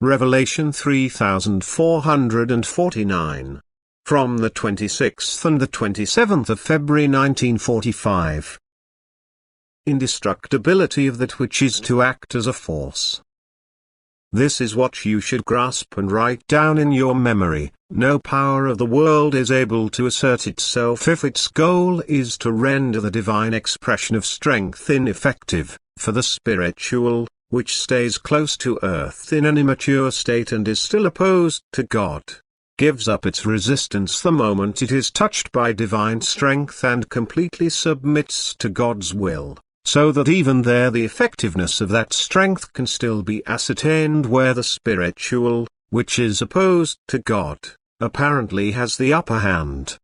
Revelation 3449. From the 26th and the 27th of February 1945. Indestructibility of that which is to act as a force. This is what you should grasp and write down in your memory: no power of the world is able to assert itself if its goal is to render the divine expression of strength ineffective, for the spiritual, which stays close to earth in an immature state and is still opposed to God, gives up its resistance the moment it is touched by divine strength and completely submits to God's will, so that even there the effectiveness of that strength can still be ascertained where the spiritual, which is opposed to God, apparently has the upper hand.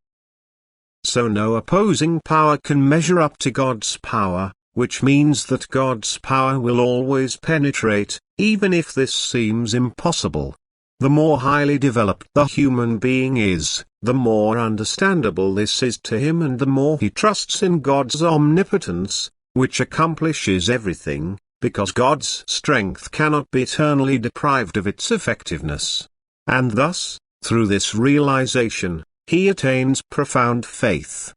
So no opposing power can measure up to God's power, which means that God's power will always penetrate, even if this seems impossible. The more highly developed the human being is, the more understandable this is to him, and the more he trusts in God's omnipotence, which accomplishes everything, because God's strength cannot be eternally deprived of its effectiveness. And thus, through this realization, he attains profound faith.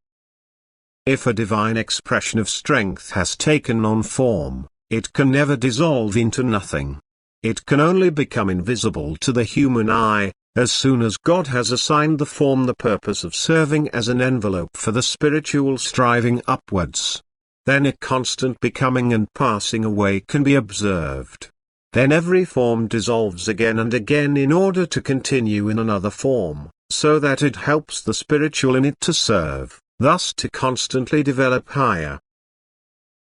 If a divine expression of strength has taken on form, it can never dissolve into nothing. It can only become invisible to the human eye, as soon as God has assigned the form the purpose of serving as an envelope for the spiritual striving upwards. Then a constant becoming and passing away can be observed. Then every form dissolves again and again in order to continue in another form, so that it helps the spiritual in it to serve, thus to constantly develop higher.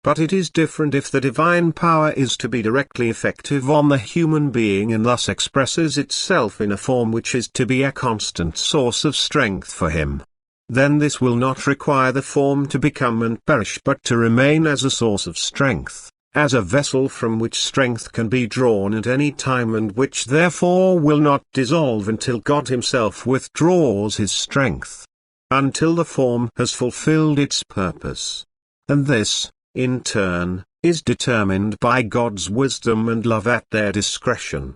But it is different if the divine power is to be directly effective on the human being and thus expresses itself in a form which is to be a constant source of strength for him. Then this will not require the form to become and perish, but to remain as a source of strength, as a vessel from which strength can be drawn at any time, and which therefore will not dissolve until God himself withdraws his strength, until the form has fulfilled its purpose. And this, in turn, is determined by God's wisdom and love at their discretion.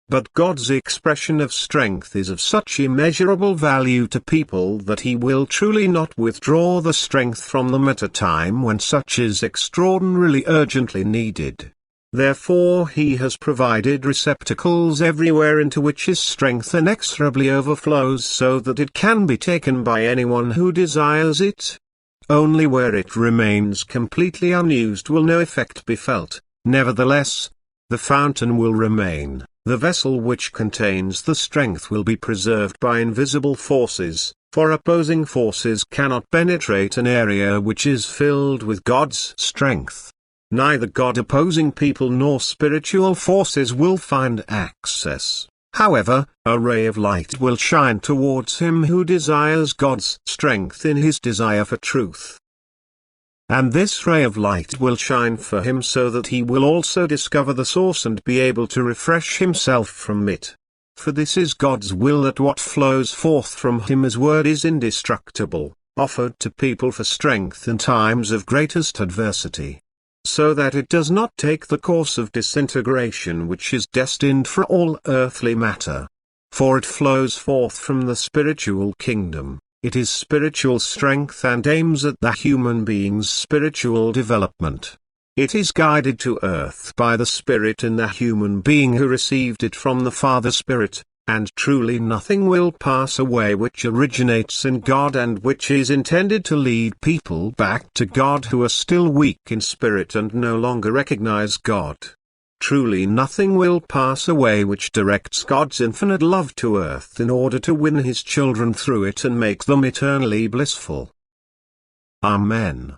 But God's expression of strength is of such immeasurable value to people that he will truly not withdraw the strength from them at a time when such is extraordinarily urgently needed. Therefore he has provided receptacles everywhere into which his strength inexorably overflows, so that it can be taken by anyone who desires it. Only where it remains completely unused will no effect be felt. Nevertheless, the fountain will remain. The vessel which contains the strength will be preserved by invisible forces, for opposing forces cannot penetrate an area which is filled with God's strength. Neither God-opposing people nor spiritual forces will find access. However, a ray of light will shine towards him who desires God's strength in his desire for truth. And this ray of light will shine for him so that he will also discover the source and be able to refresh himself from it. For this is God's will, that what flows forth from him as word is indestructible, offered to people for strength in times of greatest adversity, so that it does not take the course of disintegration which is destined for all earthly matter. For it flows forth from the spiritual kingdom. It is spiritual strength and aims at the human being's spiritual development. It is guided to earth by the Spirit in the human being who received it from the Father Spirit, and truly nothing will pass away which originates in God and which is intended to lead people back to God who are still weak in spirit and no longer recognize God. Truly nothing will pass away which directs God's infinite love to earth in order to win his children through it and make them eternally blissful. Amen.